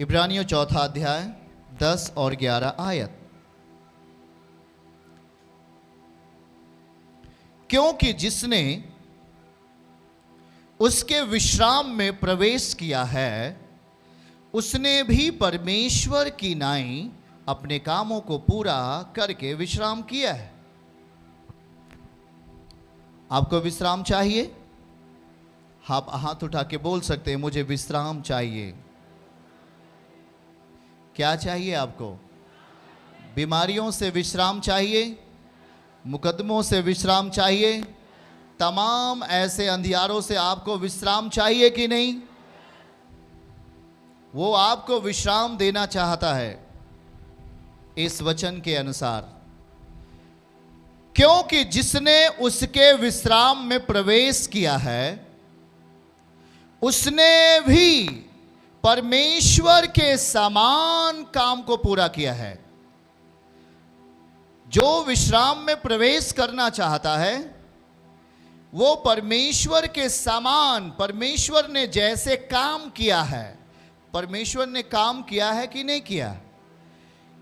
इब्रानियों चौथा अध्याय 10 और 11 आयत। क्योंकि जिसने उसके विश्राम में प्रवेश किया है उसने भी परमेश्वर की नाई अपने कामों को पूरा करके विश्राम किया है। आपको विश्राम चाहिए? आप हाथ उठा के बोल सकते हैं, मुझे विश्राम चाहिए। क्या चाहिए आपको? बीमारियों से विश्राम चाहिए, मुकदमों से विश्राम चाहिए, तमाम ऐसे अंधियारों से आपको विश्राम चाहिए कि नहीं? वो आपको विश्राम देना चाहता है इस वचन के अनुसार। क्योंकि जिसने उसके विश्राम में प्रवेश किया है उसने भी परमेश्वर के समान काम को पूरा किया है। जो विश्राम में प्रवेश करना चाहता है वो परमेश्वर के समान, परमेश्वर ने जैसे काम किया है, परमेश्वर ने काम किया है कि नहीं किया?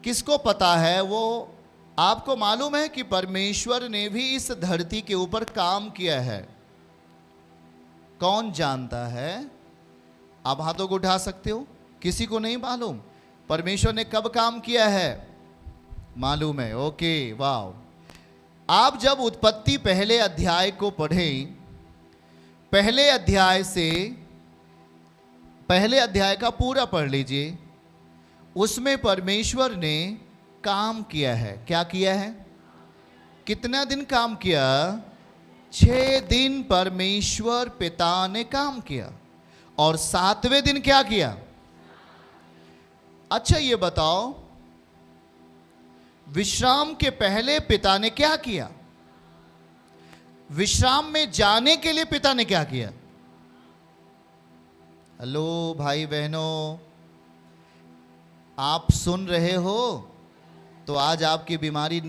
किसको पता है? वो आपको मालूम है कि परमेश्वर ने भी इस धरती के ऊपर काम किया है। कौन जानता है? आप हाथों को उठा सकते हो। किसी को नहीं मालूम परमेश्वर ने कब काम किया है? मालूम है? ओके, वाह। आप जब उत्पत्ति पहले अध्याय को पढ़ें, पहले अध्याय का पूरा पढ़ लीजिए। उसमें परमेश्वर ने काम किया है। क्या किया है? कितना दिन काम किया? 6 दिन परमेश्वर पिता ने काम किया और 7वें दिन क्या किया? अच्छा ये बताओ, विश्राम के पहले पिता ने क्या किया? विश्राम में जाने के लिए पिता ने क्या किया? हेलो भाई बहनों, आप सुन रहे हो तो आज आपकी बीमारी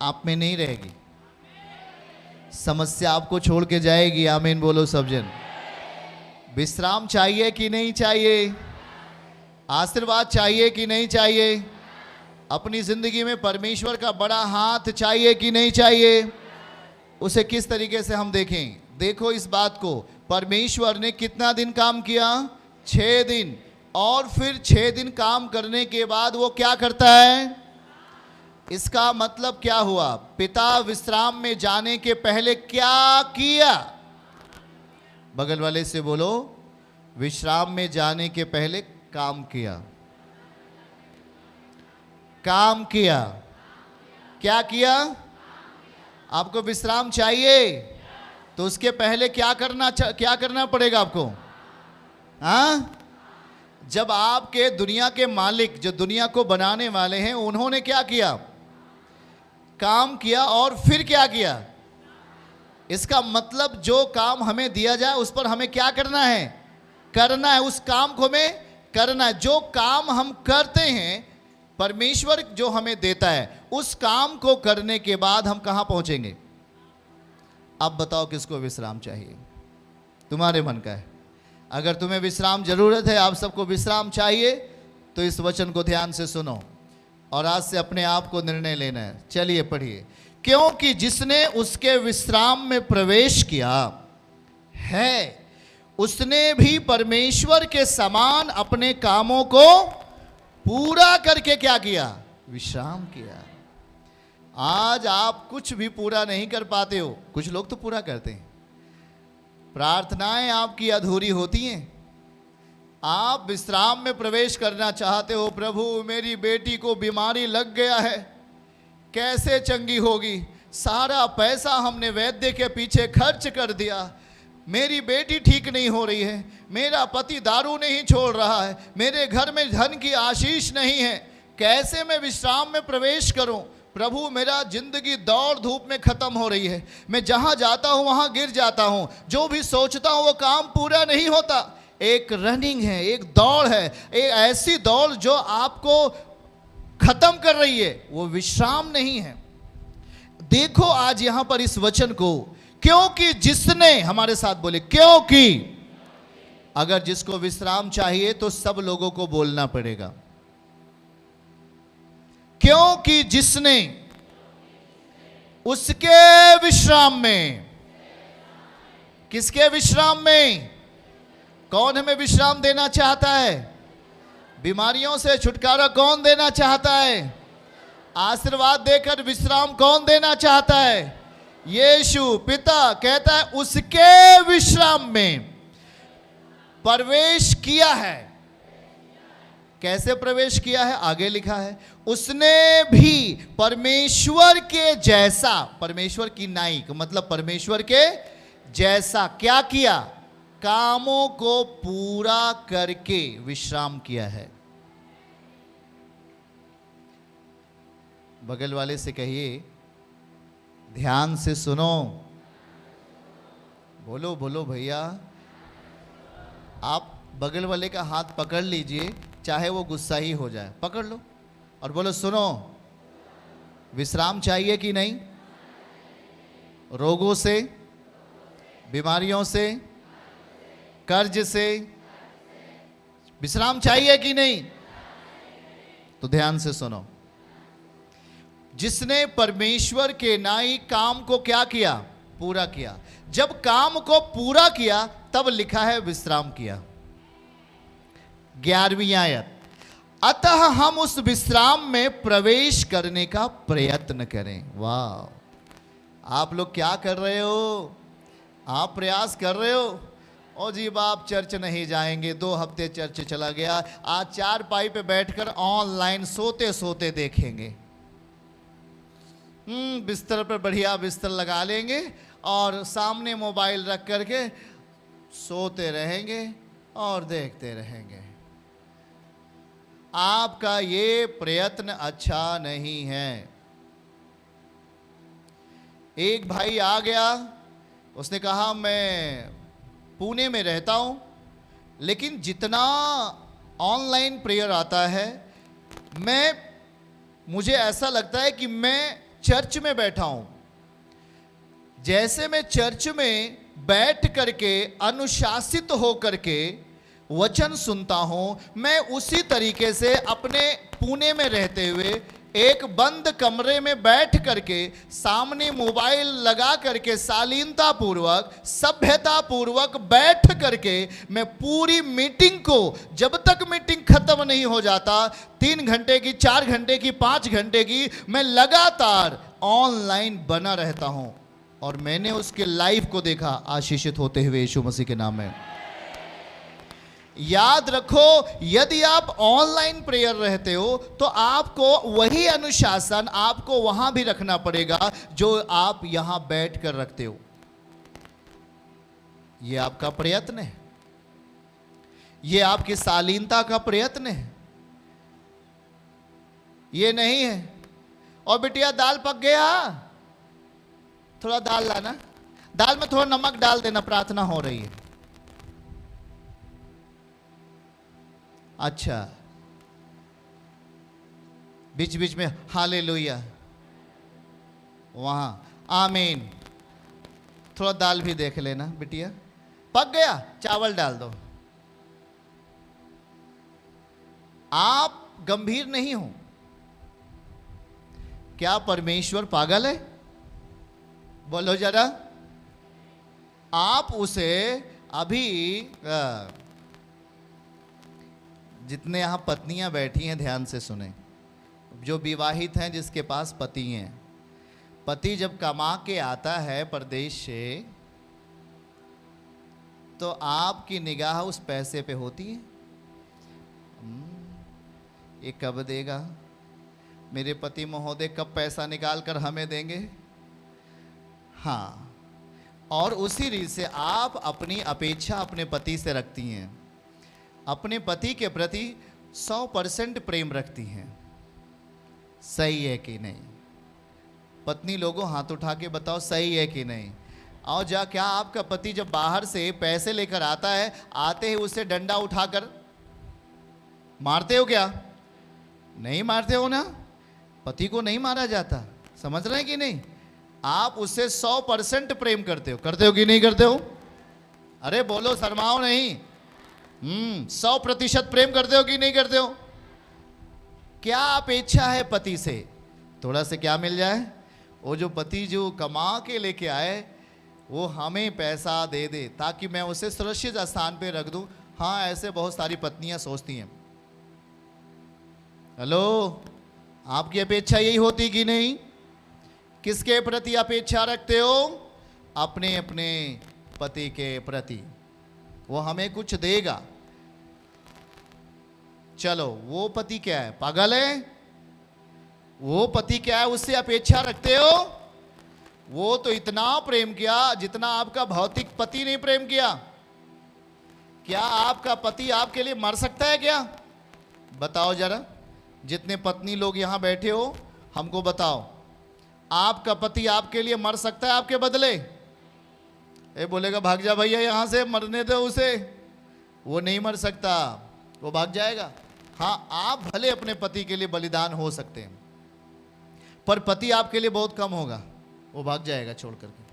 आप में नहीं रहेगी, समस्या आपको छोड़ के जाएगी। आमीन बोलो सब जन। विश्राम चाहिए कि नहीं चाहिए? आशीर्वाद चाहिए कि नहीं चाहिए? अपनी जिंदगी में परमेश्वर का बड़ा हाथ चाहिए कि नहीं चाहिए? उसे किस तरीके से हम देखें? देखो इस बात को, परमेश्वर ने कितना दिन काम किया? 6 दिन। और फिर 6 दिन काम करने के बाद वो क्या करता है? इसका मतलब क्या हुआ? पिता विश्राम में जाने के पहले क्या किया? बगल वाले से बोलो, विश्राम में जाने के पहले काम किया। काम किया। क्या किया? आपको विश्राम चाहिए तो उसके पहले क्या करना पड़ेगा आपको? हाँ? जब आपके दुनिया के मालिक, जो दुनिया को बनाने वाले हैं, उन्होंने क्या किया? काम किया। और फिर क्या किया? इसका मतलब जो काम हमें दिया जाए उस पर हमें क्या करना है? करना है। उस काम को हमें करना है। जो काम हम करते हैं, परमेश्वर जो हमें देता है, उस काम को करने के बाद हम कहां पहुंचेंगे? अब बताओ किसको विश्राम चाहिए? तुम्हारे मन का है। अगर तुम्हें विश्राम जरूरत है, आप सबको विश्राम चाहिए, तो इस वचन को ध्यान से सुनो और आज से अपने आप को निर्णय लेना है। चलिए पढ़िए। क्योंकि जिसने उसके विश्राम में प्रवेश किया है उसने भी परमेश्वर के समान अपने कामों को पूरा करके क्या किया? विश्राम किया। आज आप कुछ भी पूरा नहीं कर पाते हो, कुछ लोग तो पूरा करते हैं। प्रार्थनाएं आपकी अधूरी होती हैं। आप विश्राम में प्रवेश करना चाहते हो, प्रभु मेरी बेटी को बीमारी लग गया है, कैसे चंगी होगी? सारा पैसा हमने वैद्य के पीछे खर्च कर दिया, मेरी बेटी ठीक नहीं हो रही है, मेरा पति दारू नहीं छोड़ रहा है, मेरे घर में धन की आशीष नहीं है, कैसे मैं विश्राम में प्रवेश करूं? प्रभु मेरा जिंदगी दौड़ धूप में खत्म हो रही है, मैं जहां जाता हूं वहां गिर जाता हूं, जो भी सोचता हूं वो काम पूरा नहीं होता। एक रनिंग है, एक दौड़ है, एक ऐसी दौड़ जो आपको खत्म कर रही है, वो विश्राम नहीं है। देखो आज यहां पर इस वचन को, क्योंकि जिसने, हमारे साथ बोले, क्योंकि अगर जिसको विश्राम चाहिए तो सब लोगों को बोलना पड़ेगा, क्योंकि जिसने उसके विश्राम में, किसके विश्राम में? कौन हमें विश्राम देना चाहता है? बीमारियों से छुटकारा कौन देना चाहता है? आशीर्वाद देकर विश्राम कौन देना चाहता है? यीशु पिता कहता है उसके विश्राम में प्रवेश किया है। कैसे प्रवेश किया है? आगे लिखा है उसने भी परमेश्वर के जैसा, परमेश्वर की नाई का मतलब परमेश्वर के जैसा क्या किया? कामों को पूरा करके विश्राम किया है। बगल वाले से कहिए ध्यान से सुनो। बोलो बोलो भैया। आप बगल वाले का हाथ पकड़ लीजिए, चाहे वो गुस्सा ही हो जाए, पकड़ लो और बोलो सुनो, विश्राम चाहिए कि नहीं? रोगों से, बीमारियों से, कर्ज से विश्राम चाहिए कि नहीं? तो ध्यान से सुनो। जिसने परमेश्वर के नाई काम को क्या किया? पूरा किया। जब काम को पूरा किया तब लिखा है विश्राम किया। 11वीं आयत, अतः हम उस विश्राम में प्रवेश करने का प्रयत्न करें। वाह! आप लोग क्या कर रहे हो? आप प्रयास कर रहे हो? ओ जी बाप चर्च नहीं जाएंगे, 2 हफ्ते चर्च चला गया, आज 4 पाई पे बैठकर ऑनलाइन सोते सोते देखेंगे। बिस्तर पर बढ़िया बिस्तर लगा लेंगे और सामने मोबाइल रख करके सोते रहेंगे और देखते रहेंगे। आपका ये प्रयत्न अच्छा नहीं है। एक भाई आ गया, उसने कहा मैं पुणे में रहता हूं, लेकिन जितना ऑनलाइन प्रेयर आता है मुझे ऐसा लगता है कि मैं चर्च में बैठा हूं। जैसे मैं चर्च में बैठ करके अनुशासित हो करके वचन सुनता हूं, मैं उसी तरीके से अपने पुणे में रहते हुए एक बंद कमरे में बैठ करके सामने मोबाइल लगा करके शालीनता पूर्वक, सभ्यता पूर्वक बैठ करके मैं पूरी मीटिंग को, जब तक मीटिंग खत्म नहीं हो जाता, 3 घंटे की, 4 घंटे की, 5 घंटे की, मैं लगातार ऑनलाइन बना रहता हूं। और मैंने उसके लाइफ को देखा आशीषित होते हुए यीशु मसीह के नाम में। याद रखो, यदि आप ऑनलाइन प्रेयर रहते हो तो आपको वही अनुशासन आपको वहां भी रखना पड़ेगा जो आप यहां बैठ कर रखते हो। यह आपका प्रयत्न है, यह आपकी शालीनता का प्रयत्न है, यह नहीं है। और बिटिया दाल पक गया, थोड़ा दाल लाना, दाल में थोड़ा नमक डाल देना, प्रार्थना हो रही है। अच्छा, बीच बीच में हालेलुया, वहां आमीन, थोड़ा दाल भी देख लेना बिटिया। पक गया, चावल डाल दो। आप गंभीर नहीं हो। क्या परमेश्वर पागल है? बोलो जरा। आप उसे अभी जितने यहां पत्नियां बैठी हैं ध्यान से सुने, जो विवाहित हैं, जिसके पास पति हैं, पति जब कमा के आता है परदेश से तो आपकी निगाह उस पैसे पे होती है। ये कब देगा? मेरे पति महोदय कब पैसा निकाल कर हमें देंगे? हाँ, और उसी रीत से आप अपनी अपेक्षा अपने पति से रखती हैं, अपने पति के प्रति 100% प्रेम रखती हैं। सही है कि नहीं? पत्नी लोगों हाथ उठा के बताओ, सही है कि नहीं? और क्या आपका पति जब बाहर से पैसे लेकर आता है, आते ही उसे डंडा उठाकर मारते हो क्या? नहीं मारते हो ना? पति को नहीं मारा जाता, समझ रहे हैं कि नहीं? आप उससे 100% प्रेम करते हो कि नहीं करते हो? अरे बोलो, शर्माओ नहीं। 100% प्रेम करते हो कि नहीं करते हो? क्या अपेक्षा है पति से? थोड़ा से क्या मिल जाए? वो जो पति जो कमा के लेके आए वो हमें पैसा दे दे ताकि मैं उसे सुरक्षित स्थान पे रख दूं। हाँ, ऐसे बहुत सारी पत्नियां सोचती हैं। हेलो, आपकी अपेक्षा यही होती कि नहीं? किसके प्रति अपेक्षा रखते हो? अपने अपने पति के प्रति। वो हमें कुछ देगा। चलो, वो पति क्या है? पागल है? वो पति क्या है उससे अपेक्षा रखते हो? वो तो इतना प्रेम किया जितना आपका भौतिक पति ने प्रेम किया। क्या आपका पति आपके लिए मर सकता है क्या? बताओ जरा, जितने पत्नी लोग यहां बैठे हो हमको बताओ, आपका पति आपके लिए मर सकता है आपके बदले? ये बोलेगा भाग जा भैया यहां से, मरने दो उसे। वो नहीं मर सकता, वो भाग जाएगा। हाँ, आप भले अपने पति के लिए बलिदान हो सकते हैं, पर पति आपके लिए बहुत कम होगा, वो भाग जाएगा छोड़ करके।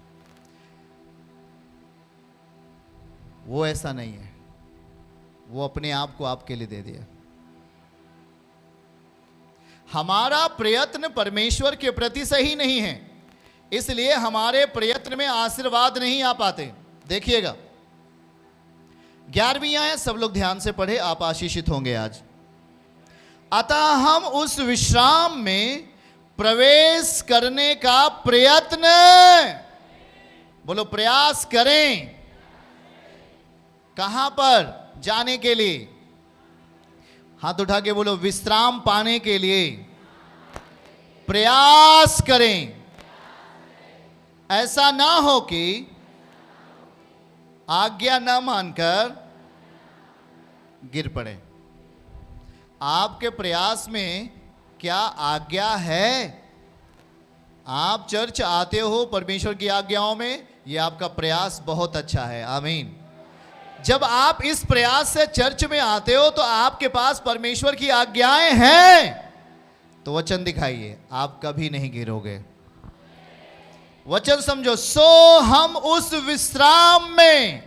वो ऐसा नहीं है, वो अपने आप को आपके लिए दे दिया। हमारा प्रयत्न परमेश्वर के प्रति सही नहीं है, इसलिए हमारे प्रयत्न में आशीर्वाद नहीं आ पाते। देखिएगा 11वीं आयत, सब लोग ध्यान से पढ़े, आप आशीषित होंगे आज। अतः हम उस विश्राम में प्रवेश करने का प्रयत्न, बोलो प्रयास करें। कहां पर जाने के लिए? हाथ उठा के बोलो, विश्राम पाने के लिए प्रयास करें। ऐसा ना हो कि आज्ञा ना मानकर गिर पड़े। आपके प्रयास में क्या आज्ञा है? आप चर्च आते हो परमेश्वर की आज्ञाओं में, यह आपका प्रयास बहुत अच्छा है। आमीन। जब आप इस प्रयास से चर्च में आते हो तो आपके पास परमेश्वर की आज्ञाएं हैं, तो वचन दिखाइए, आप कभी नहीं गिरोगे। वचन समझो। सो हम उस विश्राम में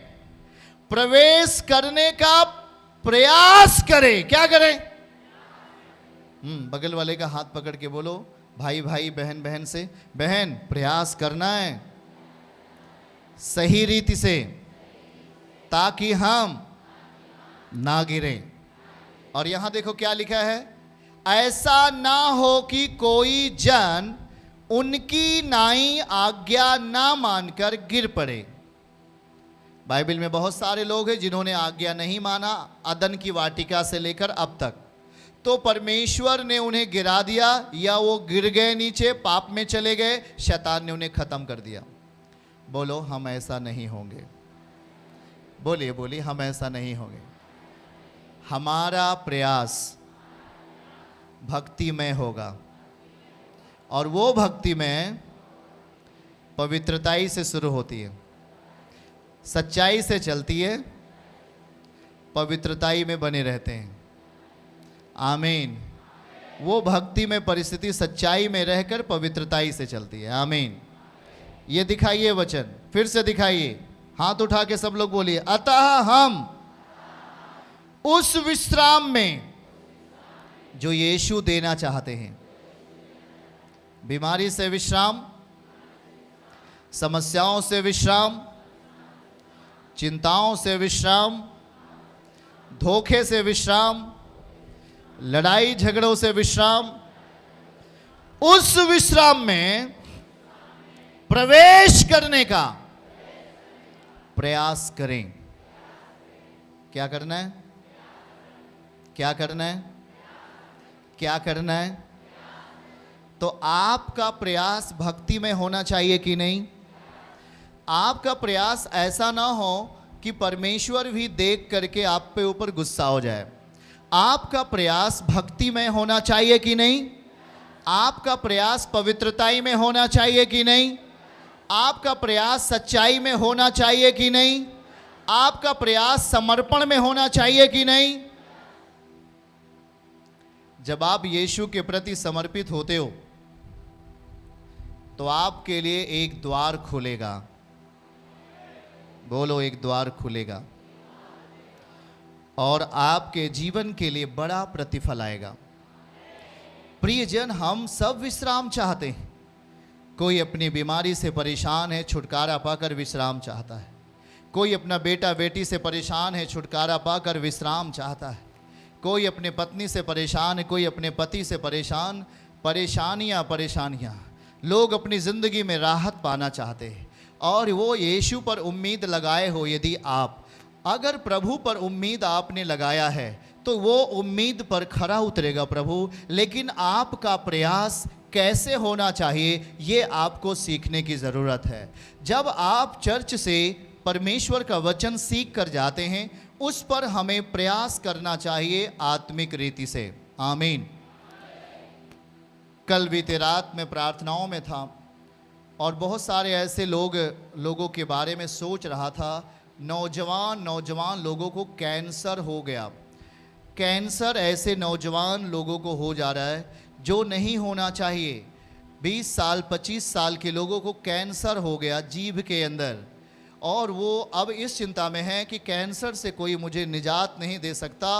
प्रवेश करने का प्रयास करें। क्या करें? बगल वाले का हाथ पकड़ के बोलो, भाई भाई, बहन बहन से, बहन प्रयास करना है सही रीति से, ताकि हम ना गिरें। और यहां देखो क्या लिखा है, ऐसा ना हो कि कोई जन उनकी नाई आज्ञा ना मानकर गिर पड़े। बाइबल में बहुत सारे लोग हैं जिन्होंने आज्ञा नहीं माना, अदन की वाटिका से लेकर अब तक। तो परमेश्वर ने उन्हें गिरा दिया, या वो गिर गए नीचे, पाप में चले गए, शैतान ने उन्हें खत्म कर दिया। बोलो, हम ऐसा नहीं होंगे। बोलिए बोलिए, हम ऐसा नहीं होंगे। हमारा प्रयास भक्ति में होगा, और वो भक्ति में पवित्रताई से शुरू होती है, सच्चाई से चलती है, पवित्रताई में बने रहते हैं। आमीन। वो भक्ति में परिस्थिति सच्चाई में रहकर पवित्रताई से चलती है। आमीन। ये दिखाइए वचन, फिर से दिखाइए, हाथ उठा के सब लोग बोलिए, अतः हम उस विश्राम में जो यीशु देना चाहते हैं, बीमारी से विश्राम, समस्याओं से विश्राम, चिंताओं से विश्राम, धोखे से विश्राम, लड़ाई झगड़ों से विश्राम, उस विश्राम में प्रवेश करने का प्रयास करें। क्या करना है? क्या करना है? क्या करना है? तो आपका प्रयास भक्ति में होना चाहिए कि नहीं? आपका प्रयास ऐसा ना हो कि परमेश्वर भी देख करके आप पे ऊपर गुस्सा हो जाए। आपका प्रयास भक्ति में होना चाहिए कि नहीं? आपका प्रयास पवित्रताई में होना चाहिए कि नहीं? आपका प्रयास सच्चाई में होना चाहिए कि नहीं? आपका प्रयास समर्पण में होना चाहिए कि नहीं? जब आप यीशु के प्रति समर्पित होते हो तो आपके लिए एक द्वार खुलेगा। बोलो, एक द्वार खुलेगा। और आपके जीवन के लिए बड़ा प्रतिफल आएगा। प्रियजन, हम सब विश्राम चाहते हैं। कोई अपनी बीमारी से परेशान है, छुटकारा पाकर विश्राम चाहता है। कोई अपना बेटा बेटी से परेशान है, छुटकारा पाकर विश्राम चाहता है। कोई अपने पत्नी से परेशान है, कोई अपने पति से परेशान। परेशानियाँ लोग अपनी ज़िंदगी में राहत पाना चाहते हैं, और वो यीशु पर उम्मीद लगाए हो। यदि आप अगर प्रभु पर उम्मीद आपने लगाया है तो वो उम्मीद पर खरा उतरेगा प्रभु। लेकिन आपका प्रयास कैसे होना चाहिए, ये आपको सीखने की ज़रूरत है। जब आप चर्च से परमेश्वर का वचन सीख कर जाते हैं, उस पर हमें प्रयास करना चाहिए आत्मिक रीति से। आमीन। कल बीते रात में प्रार्थनाओं में था और बहुत सारे ऐसे लोगों के बारे में सोच रहा था। नौजवान लोगों को कैंसर हो गया। कैंसर ऐसे नौजवान लोगों को हो जा रहा है जो नहीं होना चाहिए। 20 साल 25 साल के लोगों को कैंसर हो गया जीभ के अंदर, और वो अब इस चिंता में है कि कैंसर से कोई मुझे निजात नहीं दे सकता।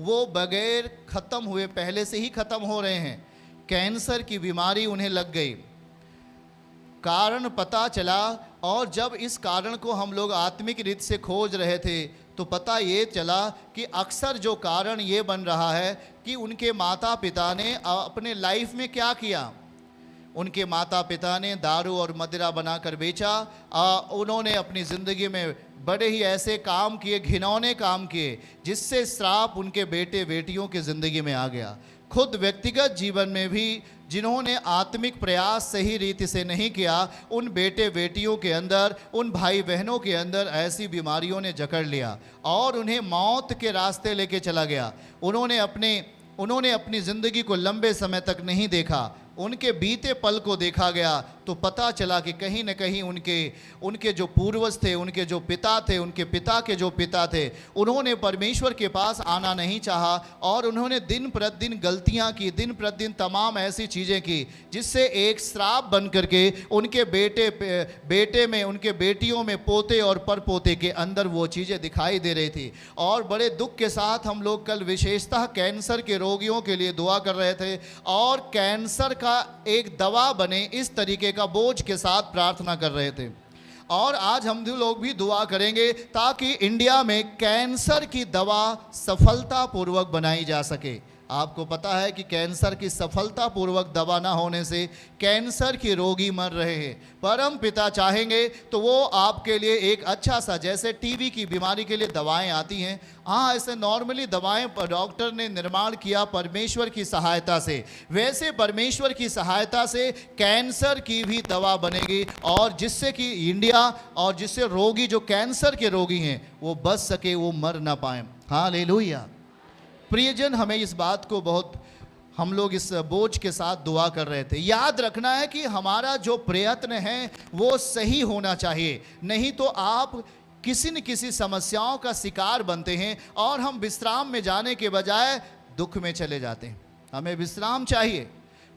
वो बगैर ख़त्म हुए पहले से ही ख़त्म हो रहे हैं। कैंसर की बीमारी उन्हें लग गई, कारण पता चला, और जब इस कारण को हम लोग आत्मिक रीत से खोज रहे थे तो पता ये चला कि अक्सर जो कारण ये बन रहा है कि उनके माता पिता ने अपने लाइफ में क्या किया। उनके माता पिता ने दारू और मदिरा बनाकर बेचा। उन्होंने अपनी ज़िंदगी में बड़े ही ऐसे काम किए, घिनौने काम किए, जिससे श्राप उनके बेटे बेटियों की ज़िंदगी में आ गया। खुद व्यक्तिगत जीवन में भी जिन्होंने आत्मिक प्रयास सही रीति से नहीं किया, उन बेटे बेटियों के अंदर, उन भाई बहनों के अंदर ऐसी बीमारियों ने जकड़ लिया और उन्हें मौत के रास्ते लेके चला गया। उन्होंने अपनी ज़िंदगी को लंबे समय तक नहीं देखा, उनके बीते पल को देखा गया तो पता चला कि कहीं न कहीं उनके जो पूर्वज थे, उनके जो पिता थे, उनके पिता के जो पिता थे, उन्होंने परमेश्वर के पास आना नहीं चाहा और उन्होंने दिन प्रतिदिन गलतियां की, दिन प्रतिदिन तमाम ऐसी चीज़ें की जिससे एक श्राप बन करके उनके बेटे में, उनके बेटियों में, पोते और परपोते के अंदर वो चीज़ें दिखाई दे रही थी। और बड़े दुख के साथ हम लोग कल विशेषतः कैंसर के रोगियों के लिए दुआ कर रहे थे और कैंसर का एक दवा बने इस तरीके का बोझ के साथ प्रार्थना कर रहे थे। और आज हम लोग भी दुआ करेंगे ताकि इंडिया में कैंसर की दवा सफलतापूर्वक बनाई जा सके। आपको पता है कि कैंसर की सफलतापूर्वक दवा ना होने से कैंसर के रोगी मर रहे हैं। परम पिता चाहेंगे तो वो आपके लिए एक अच्छा सा, जैसे टीबी की बीमारी के लिए दवाएं आती हैं, हाँ ऐसे नॉर्मली दवाएं डॉक्टर ने निर्माण किया परमेश्वर की सहायता से, वैसे परमेश्वर की सहायता से कैंसर की भी दवा बनेगी और जिससे कि इंडिया और जिससे रोगी जो कैंसर के रोगी हैं वो बच सके, वो मर ना पाएं। हालेलुया। प्रियजन, हमें इस बात को बहुत हम लोग इस बोझ के साथ दुआ कर रहे थे। याद रखना है कि हमारा जो प्रयत्न है वो सही होना चाहिए, नहीं तो आप किसी न किसी समस्याओं का शिकार बनते हैं और हम विश्राम में जाने के बजाय दुख में चले जाते हैं। हमें विश्राम चाहिए।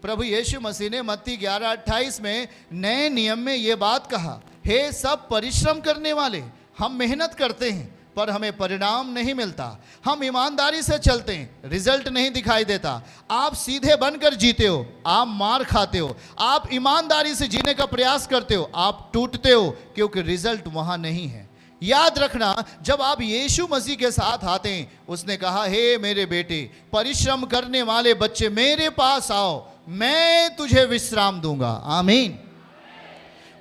प्रभु यीशु मसीह ने मत्ती 11:28 में नए नियम में ये बात कहा, हे सब परिश्रम करने वाले, हम मेहनत करते हैं पर हमें परिणाम नहीं मिलता, हम ईमानदारी से चलते हैं, रिजल्ट नहीं दिखाई देता। आप सीधे बनकर जीते हो, आप मार खाते हो, आप ईमानदारी से जीने का प्रयास करते हो, आप टूटते हो क्योंकि रिजल्ट वहां नहीं है। याद रखना, जब आप यीशु मसीह के साथ आते हैं, उसने कहा, हे मेरे बेटे, परिश्रम करने वाले बच्चे मेरे पास आओ, मैं तुझे विश्राम दूंगा। आमीन।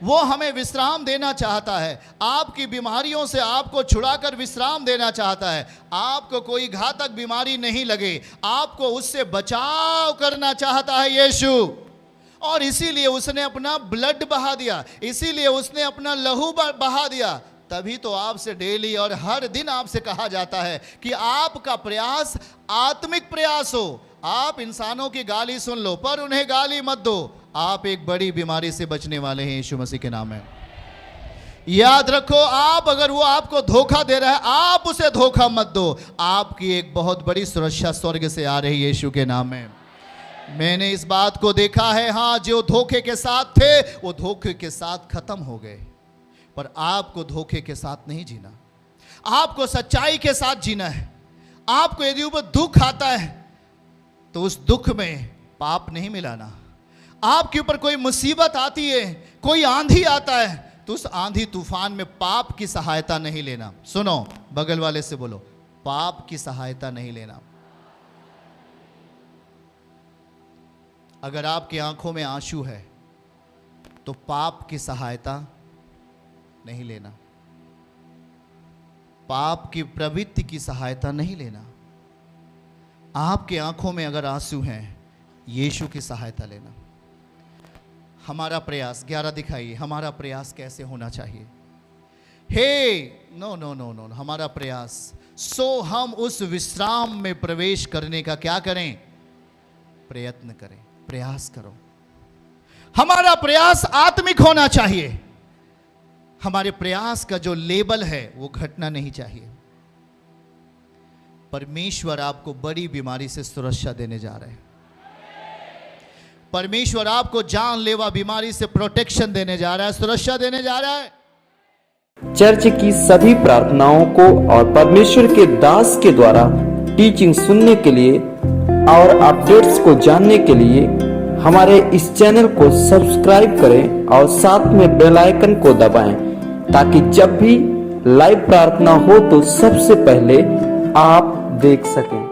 वो हमें विश्राम देना चाहता है, आपकी बीमारियों से आपको छुड़ाकर विश्राम देना चाहता है। आपको कोई घातक बीमारी नहीं लगे, आपको उससे बचाव करना चाहता है यीशु, और इसीलिए उसने अपना ब्लड बहा दिया, इसीलिए उसने अपना लहू बहा दिया। तभी तो आपसे डेली और हर दिन आपसे कहा जाता है कि आपका प्रयास आत्मिक प्रयास हो। आप इंसानों की गाली सुन लो पर उन्हें गाली मत दो। आप एक बड़ी बीमारी से बचने वाले हैं यीशु मसीह के नाम में। याद रखो, आप अगर वो आपको धोखा दे रहा है, आप उसे धोखा मत दो। आपकी एक बहुत बड़ी सुरक्षा स्वर्ग से आ रही है यीशु के नाम में। मैंने इस बात को देखा है, हाँ, जो धोखे के साथ थे वो धोखे के साथ खत्म हो गए, पर आपको धोखे के साथ नहीं जीना, आपको सच्चाई के साथ जीना है। आपको यदि ऊपर दुख आता है तो उस दुख में पाप नहीं मिलाना। आपके ऊपर कोई मुसीबत आती है, कोई आंधी आता है, तो उस आंधी तूफान में पाप की सहायता नहीं लेना। सुनो, बगल वाले से बोलो, पाप की सहायता नहीं लेना। अगर आपकी आंखों में आंसू है तो पाप की सहायता नहीं लेना, पाप की प्रवृत्ति की सहायता नहीं लेना। आपकी आंखों में अगर आंसू हैं, यीशु की सहायता लेना। हमारा प्रयास 11 दिखाइए, हमारा प्रयास कैसे होना चाहिए? नो नो नो नो, हमारा प्रयास सो हम उस विश्राम में प्रवेश करने का क्या करें? प्रयत्न करें, प्रयास करो। हमारा प्रयास आत्मिक होना चाहिए। हमारे प्रयास का जो लेबल है वो घटना नहीं चाहिए। परमेश्वर आपको बड़ी बीमारी से सुरक्षा देने जा रहे हैं। परमेश्वर आपको जानलेवा बीमारी से प्रोटेक्शन देने जा रहा है, सुरक्षा देने जा रहा है। चर्च की सभी प्रार्थनाओं को और परमेश्वर के दास के द्वारा टीचिंग सुनने के लिए और अपडेट्स को जानने के लिए हमारे इस चैनल को सब्सक्राइब करें और साथ में बेल आइकन को दबाएं, ताकि जब भी लाइव प्रार्थना हो तो सबसे पहले आप देख सकें।